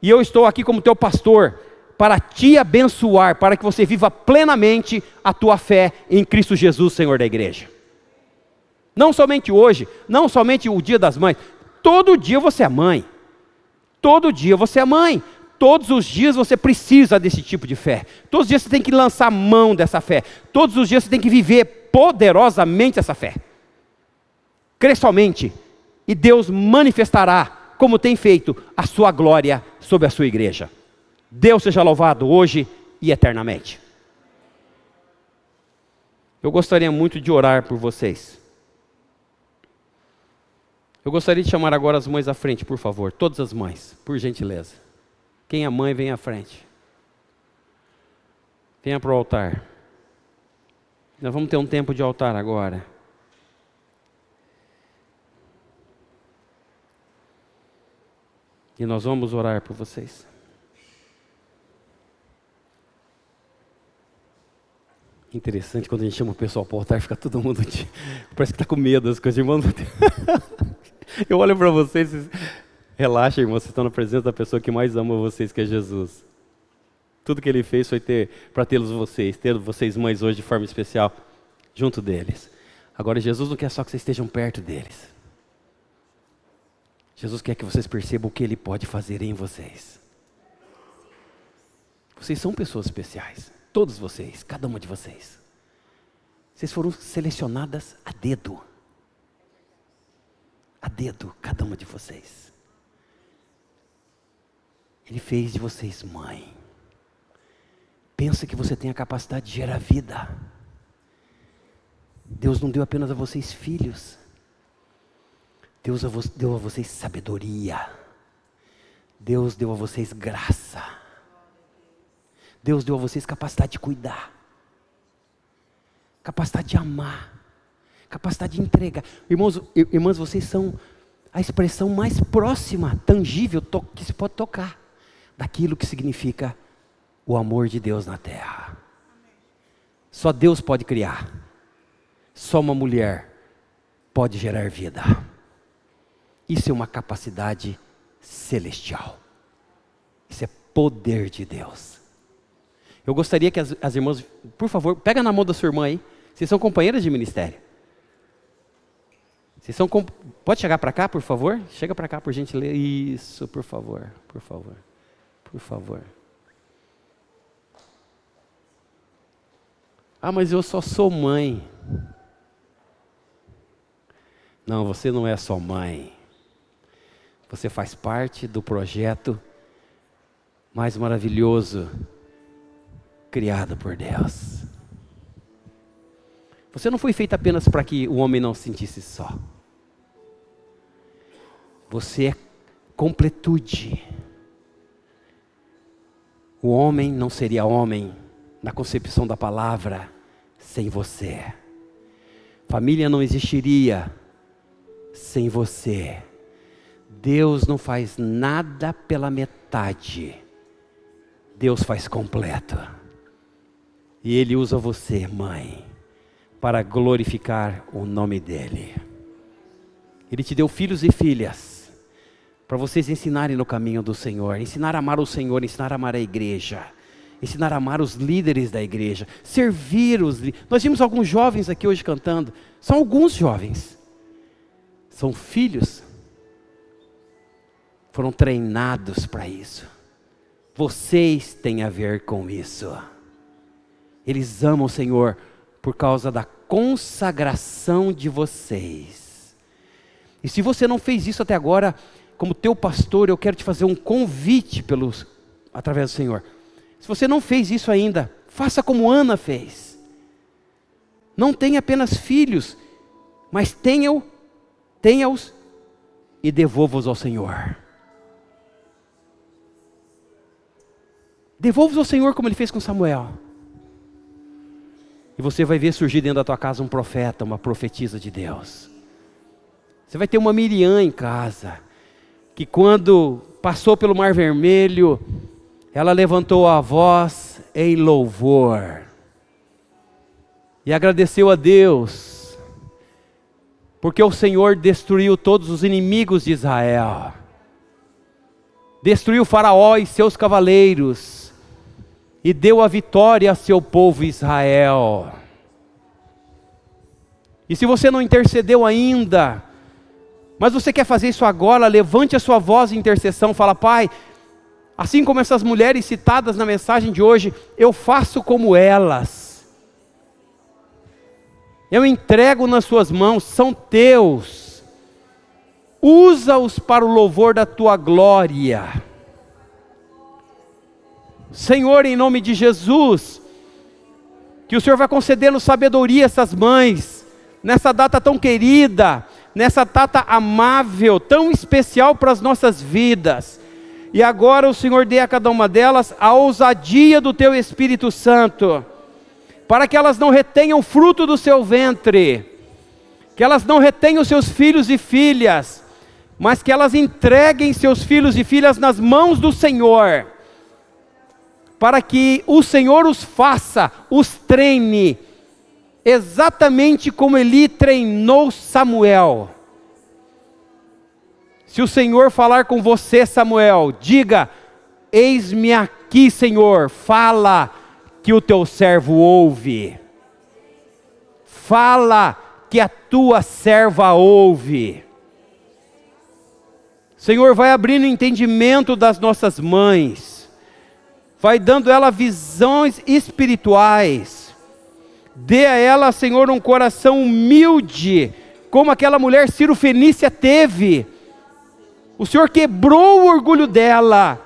E eu estou aqui como teu pastor, para te abençoar, para que você viva plenamente a tua fé em Cristo Jesus, Senhor da igreja. Não somente hoje, não somente o dia das mães, todo dia você é mãe. Todo dia você é mãe. Todos os dias você precisa desse tipo de fé. Todos os dias você tem que lançar mão dessa fé. Todos os dias você tem que viver poderosamente essa fé. Crê somente, e Deus manifestará, como tem feito, a sua glória sobre a sua igreja. Deus seja louvado hoje e eternamente. Eu gostaria muito de orar por vocês. Eu gostaria de chamar agora as mães à frente, por favor. Todas as mães, por gentileza. Quem é mãe, vem à frente. Venha para o altar. Nós vamos ter um tempo de altar agora. E nós vamos orar por vocês. Interessante, quando a gente chama o pessoal para o altar, fica todo mundo... Parece que está com medo das coisas. Irmão, eu olho para vocês, relaxa, irmão, vocês estão na presença da pessoa que mais ama vocês, que é Jesus. Tudo que Ele fez foi para ter vocês mães hoje de forma especial, junto deles. Agora, Jesus não quer só que vocês estejam perto deles. Jesus quer que vocês percebam o que Ele pode fazer em vocês. Vocês são pessoas especiais. Todos vocês, cada uma de vocês. Vocês foram selecionadas a dedo. A dedo, cada uma de vocês. Ele fez de vocês mãe. Pensa que você tem a capacidade de gerar vida. Deus não deu apenas a vocês filhos. Deus deu a vocês sabedoria. Deus deu a vocês graça. Deus deu a vocês capacidade de cuidar. Capacidade de amar. Capacidade de entregar. Irmãos, irmãs, vocês são a expressão mais próxima, tangível, que se pode tocar, daquilo que significa o amor de Deus na terra. Só Deus pode criar. Só uma mulher pode gerar vida. Isso é uma capacidade celestial. Isso é poder de Deus. Eu gostaria que as irmãs, por favor, pega na mão da sua irmã aí. Vocês são companheiras de ministério. Pode chegar para cá, por favor? Chega para cá, por gentileza. Isso, por favor, por favor, por favor. Ah, mas eu só sou mãe. Não, você não é só mãe. Você faz parte do projeto mais maravilhoso criado por Deus. Você não foi feito apenas para que o homem não se sentisse só. Você é completude. O homem não seria homem na concepção da palavra sem você. Família não existiria sem você. Deus não faz nada pela metade. Deus faz completo. E Ele usa você, mãe, para glorificar o nome dEle. Ele te deu filhos e filhas, para vocês ensinarem no caminho do Senhor, ensinar a amar o Senhor, ensinar a amar a igreja, ensinar a amar os líderes da igreja, servir os líderes. Nós vimos alguns jovens aqui hoje cantando, são alguns jovens, são filhos, foram treinados para isso. Vocês têm a ver com isso. Eles amam o Senhor por causa da consagração de vocês. E se você não fez isso até agora, como teu pastor, eu quero te fazer um convite através do Senhor. Se você não fez isso ainda, faça como Ana fez. Não tenha apenas filhos, mas tenha-os e devolva-os ao Senhor. Devolva-os ao Senhor como Ele fez com Samuel. E você vai ver surgir dentro da tua casa um profeta, uma profetisa de Deus. Você vai ter uma Miriam em casa, que quando passou pelo Mar Vermelho, ela levantou a voz em louvor. E agradeceu a Deus, porque o Senhor destruiu todos os inimigos de Israel. Destruiu Faraó e seus cavaleiros. E deu a vitória a seu povo Israel. E se você não intercedeu ainda, mas você quer fazer isso agora, levante a sua voz em intercessão, fala: Pai, Assim como essas mulheres citadas na mensagem de hoje, eu faço como elas. Eu entrego nas suas mãos, são teus. Usa-os para o louvor da tua glória. Senhor, em nome de Jesus, que o Senhor vai concedendo sabedoria a essas mães, nessa data tão querida, nessa data amável, tão especial para as nossas vidas. E agora o Senhor dê a cada uma delas a ousadia do teu Espírito Santo, para que elas não retenham fruto do seu ventre, que elas não retenham seus filhos e filhas, mas que elas entreguem seus filhos e filhas nas mãos do Senhor, para que o Senhor os faça, os treine, exatamente como Eli treinou Samuel. Se o Senhor falar com você, Samuel, diga: eis-me aqui, Senhor, fala que o teu servo ouve. Fala que a tua serva ouve. Senhor, vai abrindo o entendimento das nossas mães, vai dando a ela visões espirituais. Dê a ela, Senhor, um coração humilde, como aquela mulher Cirofenícia teve. O Senhor quebrou o orgulho dela,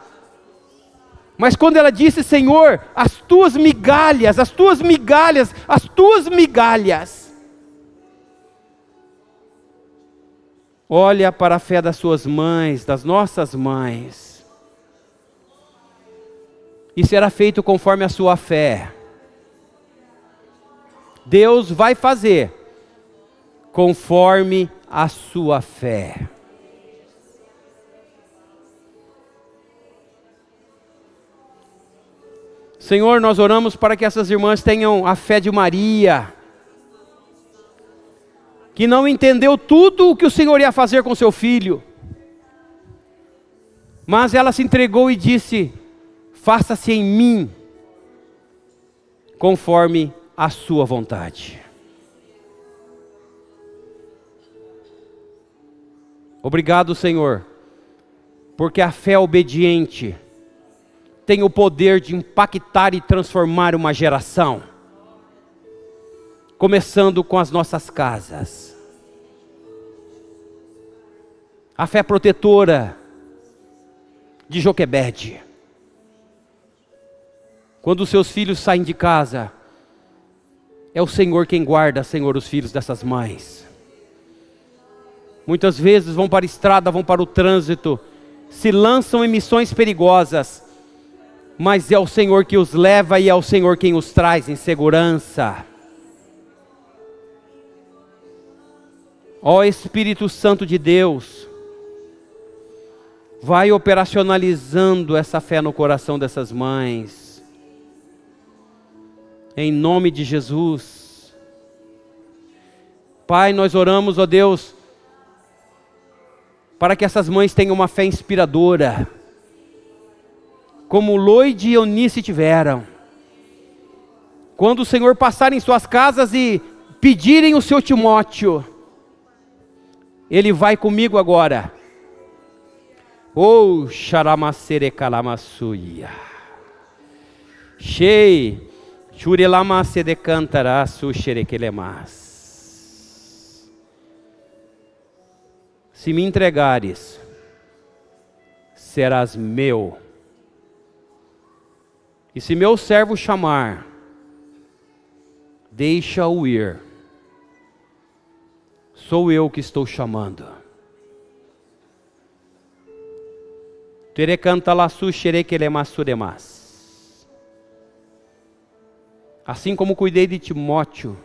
mas quando ela disse: Senhor, as tuas migalhas, as tuas migalhas, as tuas migalhas. Olha para a fé das suas mães, das nossas mães, e será feito conforme a sua fé. Deus vai fazer conforme a sua fé. Senhor, nós oramos para que essas irmãs tenham a fé de Maria, que não entendeu tudo o que o Senhor ia fazer com seu filho, mas ela se entregou e disse: faça-se em mim conforme a sua vontade. Obrigado, Senhor, porque a fé obediente tem o poder de impactar e transformar uma geração, começando com as nossas casas. A fé protetora de Joquebede, quando os seus filhos saem de casa, é o Senhor quem guarda, Senhor, os filhos dessas mães. Muitas vezes vão para a estrada, vão para o trânsito, se lançam em missões perigosas, mas é o Senhor que os leva e é o Senhor quem os traz em segurança. Ó Espírito Santo de Deus, vai operacionalizando essa fé no coração dessas mães, em nome de Jesus. Pai, nós oramos, ó Deus, para que essas mães tenham uma fé inspiradora, como Loide e Eunice tiveram. Quando o Senhor passar em suas casas e pedirem o seu Timóteo, ele vai comigo agora. Oh, xaramacere calamassuia. Shei, churelamace de cantará suxerequelemas. Se me entregares, serás meu. E se meu servo chamar, deixa-o ir. Sou eu que estou chamando. Terecanta laçu xerequelemassuremas. Assim como cuidei de Timóteo,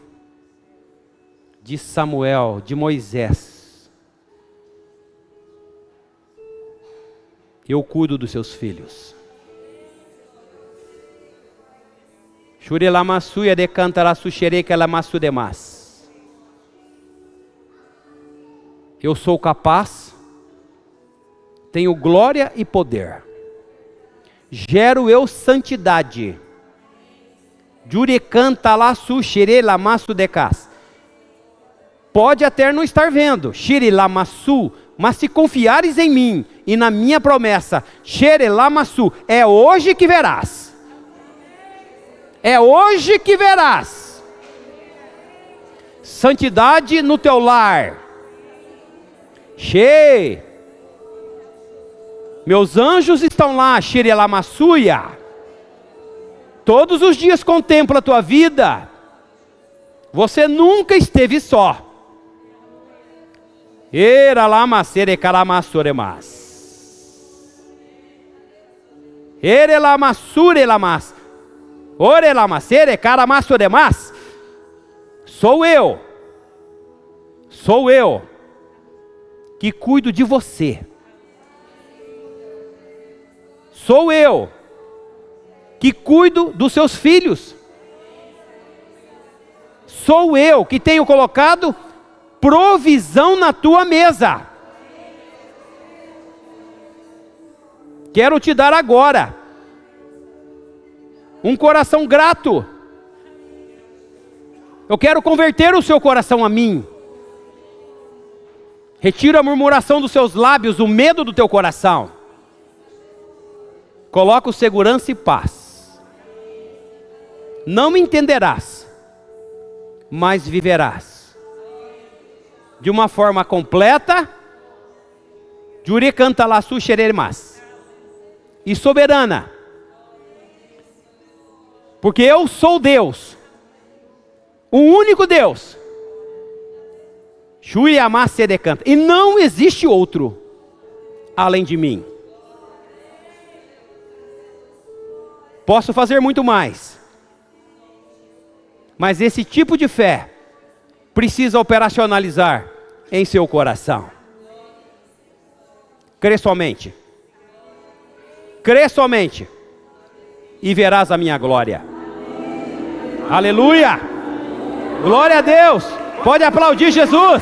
de Samuel, de Moisés, eu cuido dos seus filhos. Churelamassuia de cantaraçu xerequelamassu demas. Eu sou capaz, tenho glória e poder. Gero eu santidade. Jurecanta laçu xerelamassu decas. Pode até não estar vendo. Xirilamassu, Mas se confiares em mim e na minha promessa, xerelamassu, é hoje que verás. É hoje que verás. Santidade no teu lar. Che. Meus anjos estão lá, xerelamassuia. Todos os dias contempla a tua vida. Você nunca esteve só. Sou eu que cuido de você. Sou eu que cuido dos seus filhos. Sou eu que tenho colocado provisão na tua mesa. Quero te dar agora um coração grato. Eu quero converter o seu coração a mim. Retiro a murmuração dos seus lábios, o medo do teu coração. Coloco segurança e paz. Não me entenderás, mas viverás de uma forma completa, e soberana, porque eu sou Deus, o único Deus, e não existe outro além de mim. Posso fazer muito mais, mas esse tipo de fé precisa operacionalizar em seu coração. Crê somente. Crê somente. E verás a minha glória. Aleluia. Glória a Deus. Pode aplaudir Jesus.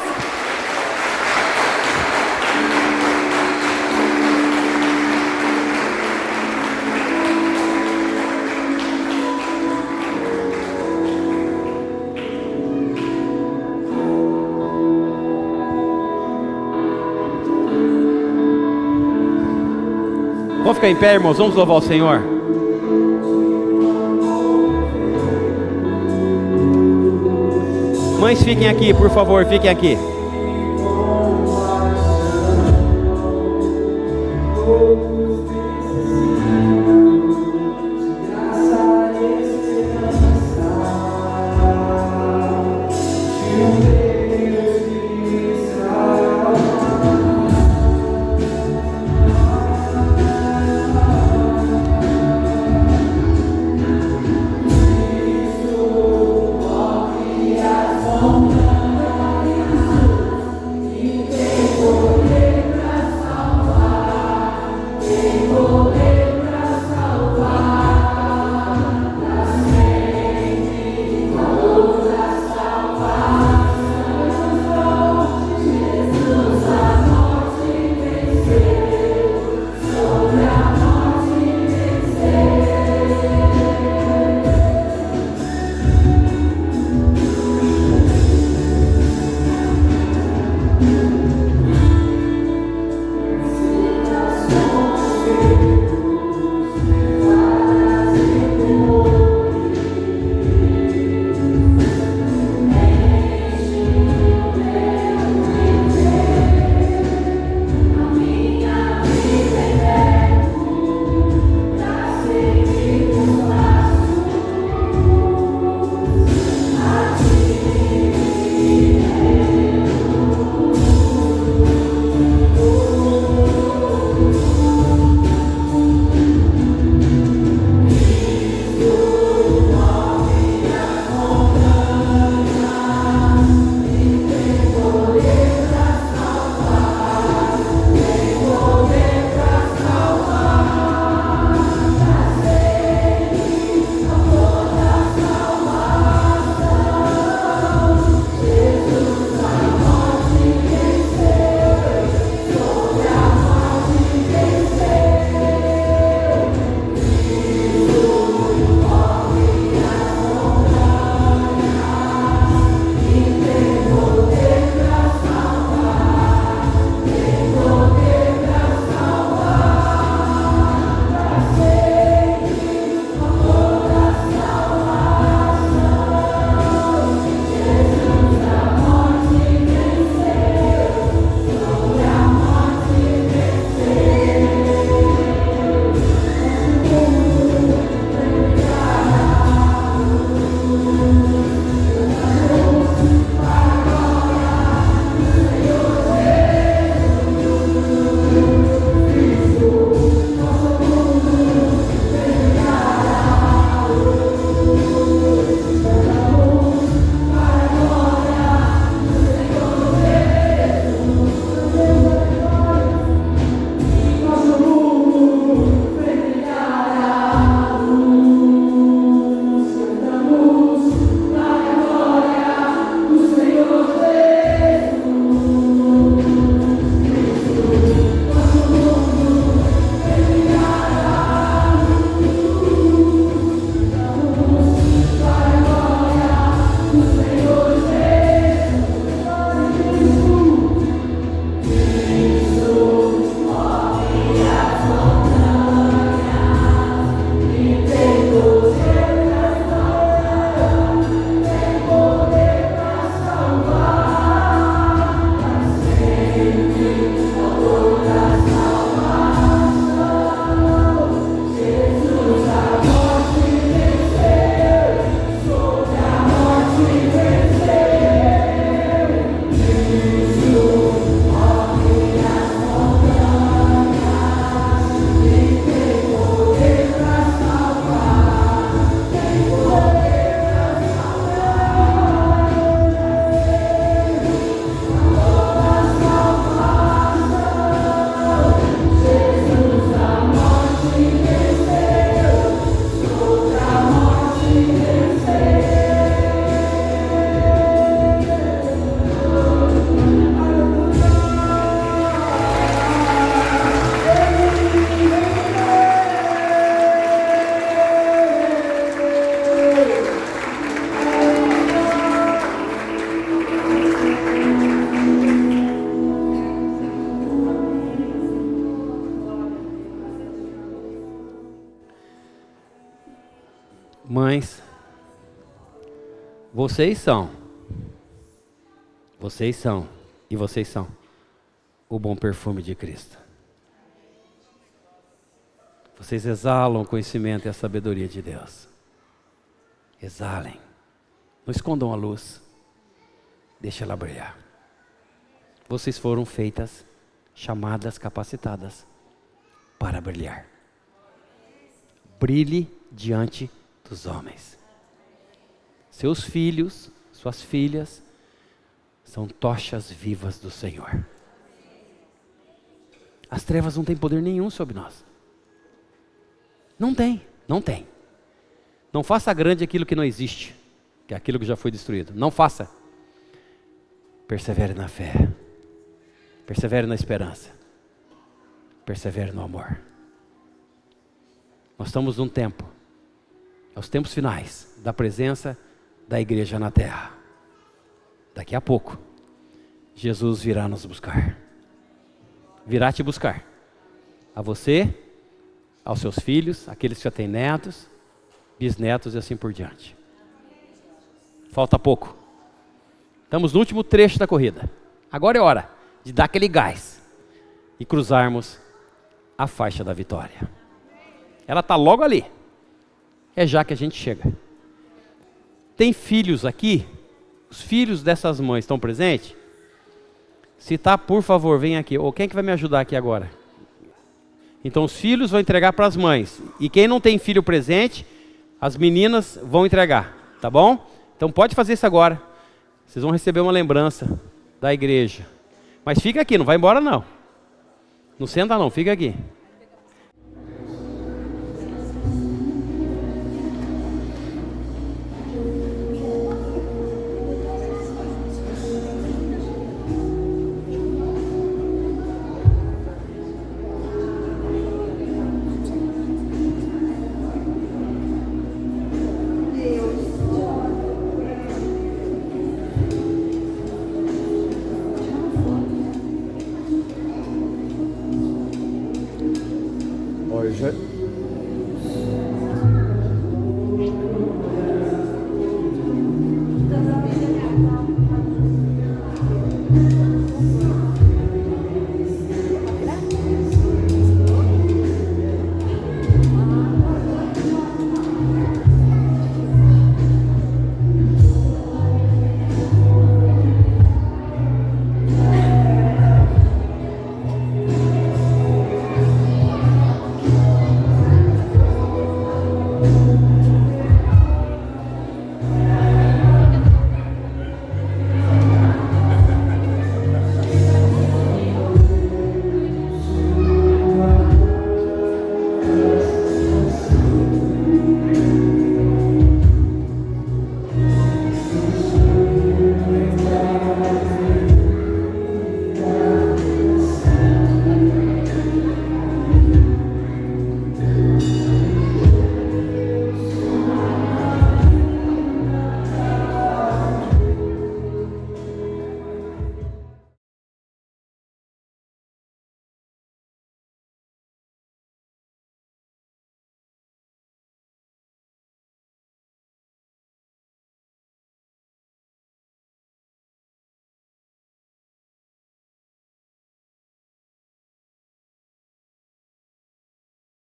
Vamos ficar em pé, irmãos, vamos louvar o Senhor. Mães, fiquem aqui, por favor, fiquem aqui. mães, vocês são e vocês são o bom perfume de Cristo. Vocês exalam o conhecimento e a sabedoria de Deus. Exalem. Não escondam a luz. Deixa ela brilhar. Vocês foram feitas, chamadas, capacitadas para brilhar. Brilhe diante dos homens. Seus filhos, suas filhas, são tochas vivas do Senhor. As trevas não têm poder nenhum sobre nós. Não tem. Não faça grande aquilo que não existe, que é aquilo que já foi destruído. Não faça. Persevere na fé. Persevere na esperança. Persevere no amor. Nós estamos num tempo, aos tempos finais, da presença da igreja na terra. Daqui a pouco, Jesus virá nos buscar. Virá te buscar. A você, aos seus filhos, aqueles que já têm netos, bisnetos e assim por diante. Falta pouco. Estamos no último trecho da corrida. Agora é hora de dar aquele gás e cruzarmos a faixa da vitória. Ela está logo ali. É já que a gente chega. Tem filhos aqui? Os filhos dessas mães estão presentes? Se está, por favor, vem aqui. Ou quem é que vai me ajudar aqui agora? Então os filhos vão entregar para as mães. E quem não tem filho presente, as meninas vão entregar. Tá bom? Então pode fazer isso agora. Vocês vão receber uma lembrança da igreja. Mas fica aqui, não vai embora não. Não senta não, fica aqui. Já